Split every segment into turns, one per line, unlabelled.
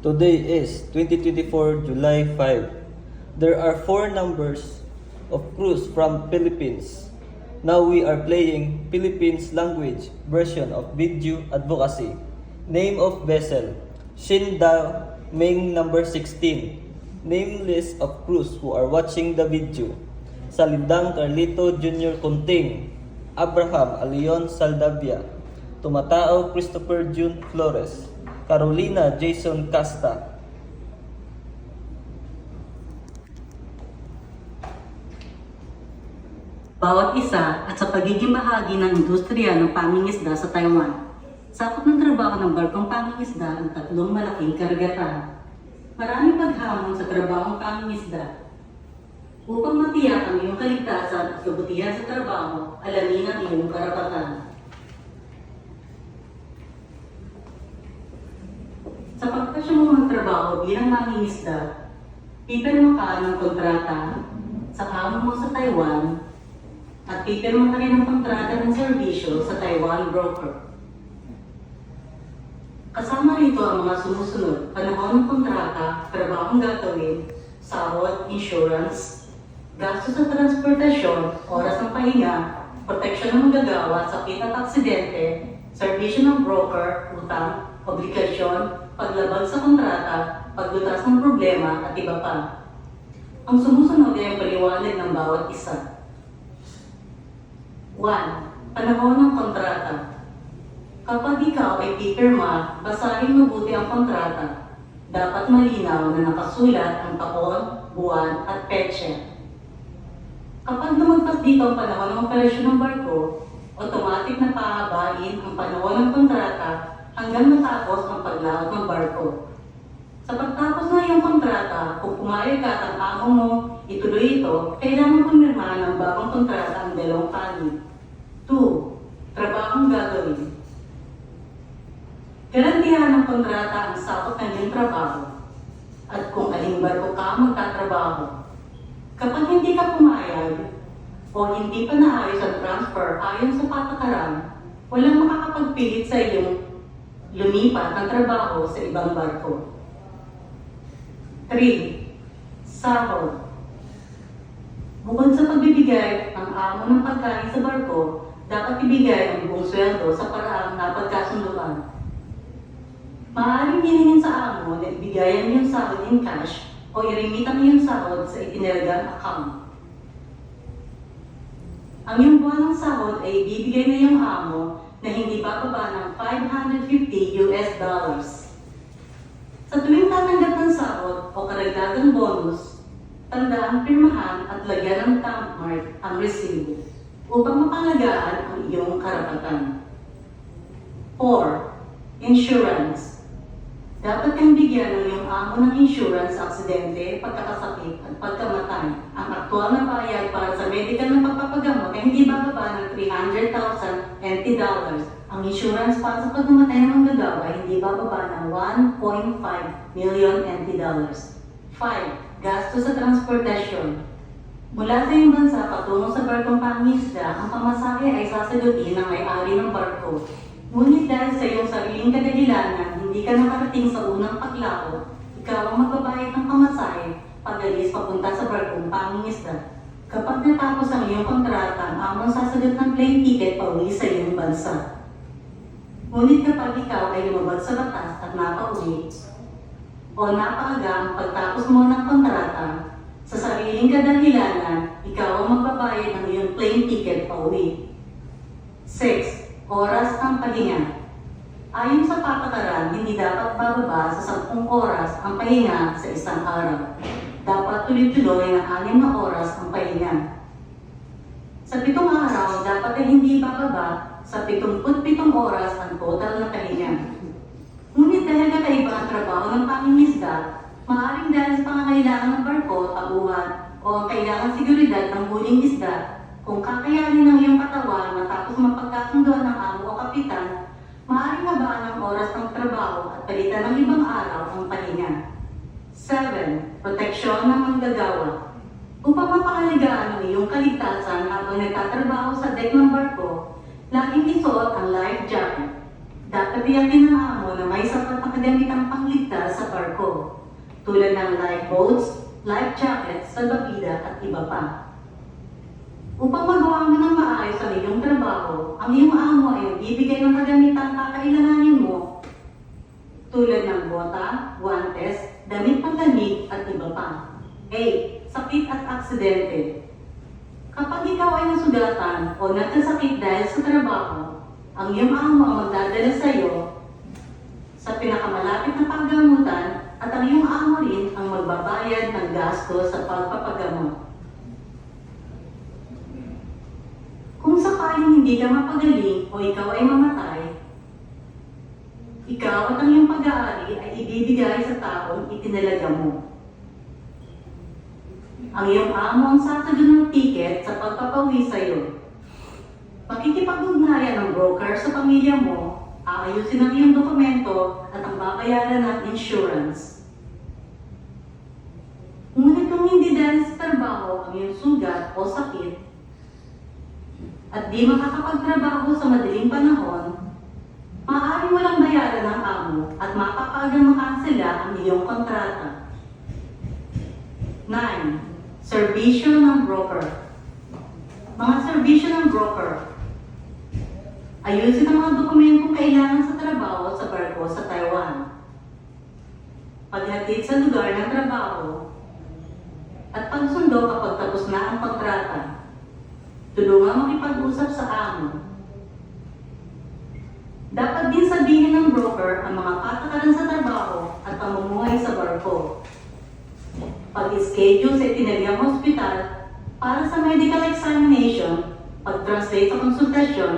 Today is 2024 July 5. There are four numbers of cruise from Philippines. Now we are playing Philippines language version of video advocacy. Name of vessel, Shin Dao Ming number 16. Name list of crews who are watching the video. Salindang Carlito Jr. Kunting, Abraham Alion Saldavia, Tumatao Christopher June Flores, Carolina Jason Casta.
Bawat isa at sa pagiging bahagi ng industriya ng pangingisda sa Taiwan. Sakop ng trabaho ng barkong pangingisda ang tatlong malaking karagatan. Maraming paghamon sa trabahong pangingisda. Upang matiyak ang iyong kaligtasan at kabutihan sa trabaho, alamin ang iyong karapatan. Sa pagpasya mo magtrabaho bilang mangingisda, pipirma ka ng kontrata sa amo mo sa Taiwan at pipirma ka rin ng kontrata ng serbisyo sa Taiwan broker. Kasama rito ang mga sumusunod: panahon ng kontrata, trabahong gagawin, sahod, insurance, gastos sa transportasyon, oras ng pahinga, proteksyon ng manggagawa, sakit at aksidente, serbisyo ng broker, utang, obligasyon, paglabag sa kontrata, paglutas ng problema, at iba pa. Ang sumusunod ay ang paliwanag ng bawat isa. 1. Panahon ng kontrata. Kapag ikaw ay pipirma, basahin mabuti ang kontrata. Dapat malinaw na nakasulat ang taon, buwan, at petsa. Kapag lumagpas dito ang panahon ng operasyon ng barko, automatic na pahabain ang panahon ng kontrata hanggang matapos ang paglaot ng barko. Sa pagtapos na iyong kontrata, kung pumayag ka at ang amo mo ituloy ito, kailangan pumirma ng bagong kontrata ang dalawang panig. 2. Trabahong gagawin. Garantihan ng kontrata ang sakop ng iyong trabaho at kung aling barko ka magtatrabaho. Kapag hindi ka pumayag o hindi pa naayos ang transfer ayon sa patakaran, walang makakapagpilit sa iyong lumipat ng trabaho sa ibang barko. 3. Sahod. Bukod sa pagbibigay ng amo ng pagkain sa barko, dapat ibigay ang buong sweldo sa paraang napagkasunduan. Maaaring hilingin sa amo na ibigayan niyong sahod in cash o irimitan niyong sahod sa itinalagang account. Ang iyong buwan ng sahod ay ibibigay na iyong amo na hindi bababa ng $550. Sa tuwing tatanggap ng sahod o karagdagang bonus, tandaan pirmahan at lagyan ng stamp mark ang resibo upang mapangalagaan ang iyong karapatan. 4. Insurance. Dapat kang bigyan ng iyong amo ng insurance sa aksidente, pagkakasakit at pagkamatay. Ang aktual na bayad para sa medical na pagpapagamot ay hindi bababa ng $300,000 NT. Ang insurance para sa pagkamatay ng manggagawa ay hindi bababa ng $1.5 million NT. 5. Gasto sa transportasyon. Mula sa iyong bansa patungo sa barkong pangingisda, ang pamasahe ay sasagutin ng may-ari ng barko. Ngunit dahil sa iyong sariling kadahilanan, hindi ka nakarating sa unang paglako, ikaw ang magbabayad ng pamasahe pag-alis papunta sa barkong pangingisda. Kapag natapos ang iyong kontrata, ang among sasagot ng plane ticket pauwi sa iyong bansa. Ngunit kapag ikaw ay lumabag sa batas at napauwi, o napaaga ang pagtapos mo ng kontrata, sa sariling kadahilanan, ikaw ang magbabayad ng iyong plane ticket pauwi. 6. Oras ng pahinga. Ayon sa patakaran, hindi dapat bababa sa 10 oras ang pahinga sa isang araw. Dapat tuloy-tuloy ng 6 na oras ang pahinga. Sa 7 araw, dapat ay hindi bababa sa 77 oras ang total na pahinga. Ngunit dahil kakaiba ang trabaho ng pangingisda, maaaring dahil sa pangangailangan ng barko, tauhan, o ang kailangan seguridad ng huling isda, kung kakayanin ng iyong katawan matapos mapagkasunduan ng amo o kapitan, maaaring habaan ang oras ng trabaho at palitan ng ibang araw ang pahinga. 7. Proteksyon ng manggagawa. Upang mapangalagaan ang iyong kaligtasan habang nagtatrabaho sa deck ng barko, laging isuot ang life jacket. Dapat tiyakin ng amo na may sapat na kagamitang pangligtas sa barko, tulad ng lifeboats, life jackets, salbabida at iba pa. Upang magawa mo ng maayos ang iyong trabaho, ang iyong amo ay magbibigay ng kagamitang kakailanganin mo, tulad ng bota, guantes, damit panglamig at iba pa. A. Sakit at aksidente. Kapag ikaw ay nasugatan o nagkasakit dahil sa trabaho, ang iyong amo ang magdadala sa iyo sa pinakamalapit na paggamutan at ang iyong amo rin ang magbabayad ng gasto sa pagpapagamot. Kung sakaling hindi ka mapagaling o ikaw ay mamatay, ikaw at ang iyong pag-aari ay ibibigay sa taong itinalaga mo. Ang iyong amo ang sasagot ng ticket sa pagpapawi sa iyo. Makikipag-ugnayan ng broker sa pamilya mo, aayusin ang iyong dokumento at ang babayaran ng insurance. Ngunit kung hindi dahil sa trabaho ang iyong sugat o sakit at di makakapagtrabaho sa madaling panahon, maaaring walang bayaran ng amo at mapapaagang makansela ang iyong kontrata. 9. Serbisyo ng broker. Mga serbisyo ng broker. Ayusin ang mga dokumentong kailangan sa trabaho sa barko sa Taiwan. Paghatid sa lugar ng trabaho at pagsundo kapag tapos na ang kontrata. Tulungan makipag-usap sa amo. Dapat din sabihin ng broker ang mga patakaran sa trabaho at pamumuhay sa barko. Pag-schedule sa itinaliang hospital para sa medical examination, pag-translate sa konsultasyon,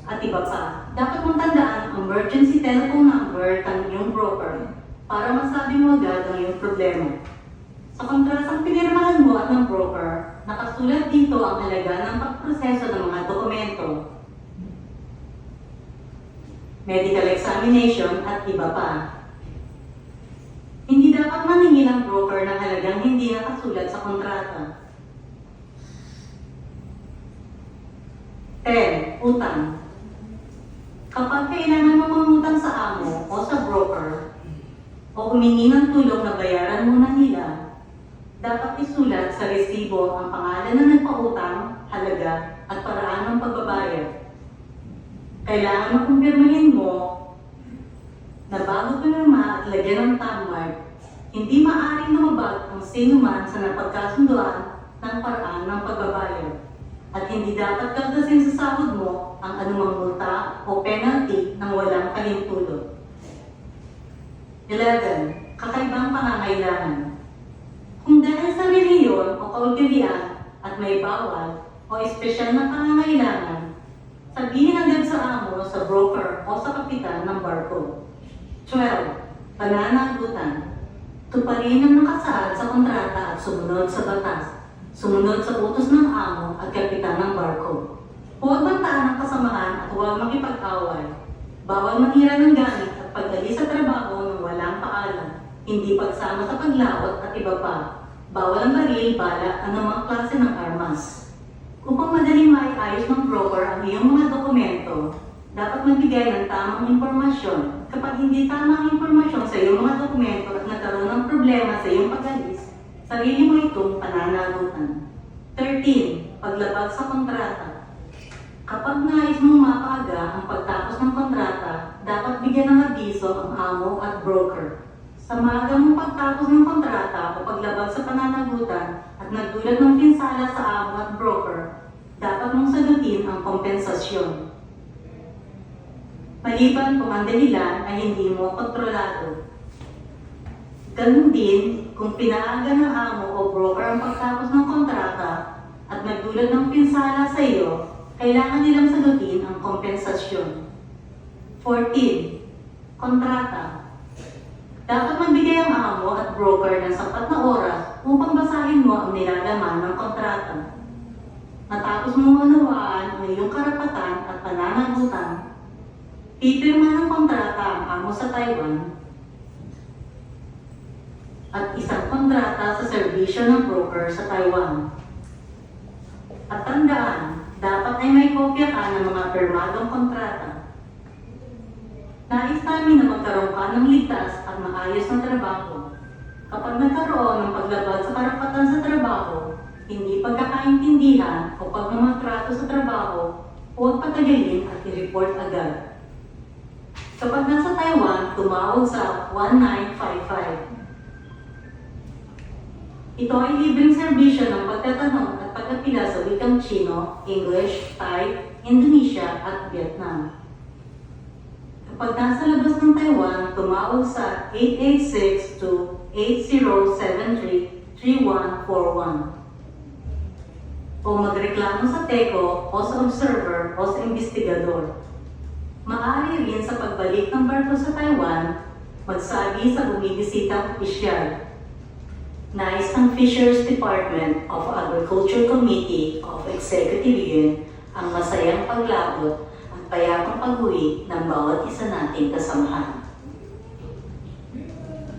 at iba pa. Dapat mong tandaan ang emergency telephone number ng iyong broker para masabi mo agad ang iyong problema. Sa kontratang pinirmahan mo at ng broker, nakasulat dito ang halaga ng pagproseso ng mga dokumento, medical examination at iba pa. Hindi dapat maningil ang broker ng halagang hindi nakasulat sa kontrata. 10. Utang. Kapag kailangan mo mangutang sa amo o sa broker o humingi ng tulong na bayaran muna nila, dapat isulat sa resibo ang pangalan ng nagpautang, halaga at paraan ng pagbabayad. Kailangan makumpirmahin mo na bago pinirma at lagyan ng tammark, hindi maaaring lumabag ang sinuman sa napagkasunduan ng paraan ng pagbabayad. At hindi dapat kaltasin sa sahod mo ang anumang multa o penalty ng walang kalintulot. 11. Kakaibang pangangailangan. Kung dahil sa reliyon o kaugalian at may bawal o espesyal na pangangailangan, sabihin agad sa amo, sa broker o sa kapitan ng barko. 12. Pananagutan. Tuparin ang nakasaad sa kontrata at sumunod sa batas. Sumunod sa utos ng amo at kapitan ng barko. Huwag bantaan ang kasamahan at huwag makipag-away. Bawal manira ng gamit at pag-alis sa trabaho ng walang paalam. Hindi pagsama sa paglawat at iba pa. Bawal ang baril, bala, anumang klase ng armas. Upang madaling maiayos ng broker ang iyong mga dokumento, dapat magbigay ng tamang impormasyon. Kapag hindi tama ang impormasyon sa iyong mga dokumento at nagkaroon ng problema sa iyong pag-alis, sarili mo itong pananagutan. 13. Paglabag sa kontrata. Kapag nais mong mapaaga ang pagtapos ng kontrata, dapat bigyan ng abiso ang amo at broker. Sa maaga mong pagtapos ng kontrata o paglabag sa pananagutan at nagdulot ng pinsala sa amo at broker, dapat mong sagutin ang kompensasyon. Maliban kung ang dahilan ay hindi mo kontrolado. Ganun din, kung pinaaga ng amo o broker ang pagtapos ng kontrata at nagdulot ng pinsala sa iyo, kailangan nilang sagutin ang kompensasyon. 14. Kontrata. Dapat magbigay ang amo at broker ng sapat na oras upang basahin mo ang nilalaman ng kontrata. Matapos mong unawaan ang iyong karapatan at pananagutan, pipirma ng kontrata ang amo sa Taiwan at isang kontrata sa serbisyo ng broker sa Taiwan. At tandaan, dapat ay may kopya ka ng mga pirmadong kontrata. Nais namin na magkaroon ka ng ligtas at maayos na trabaho. Kapag nagkaroon ng paglabag sa karapatan sa trabaho, hindi pagkakaintindihan o pagmamatrato sa trabaho, huwag patagalin at i-report agad. Kapag nasa Taiwan, tumawag sa 1955. Ito ay libreng serbisyo ng pagtatanong at pag-apila sa wikang Chino, English, Thai, Indonesia at Vietnam. Kapag nasa labas ng Taiwan, tumawag sa 886-2873-3141 o magreklamo sa TECO o sa observer o sa investigador. Maaari rin sa pagbalik ng barko sa Taiwan, magsabi sa bumibisitang opisyal. Nais ng Fisheries Department of Agriculture Committee of Executive Yuan ang masayang paglabot at payapang pag-uwi ng bawat isa nating kasamahan.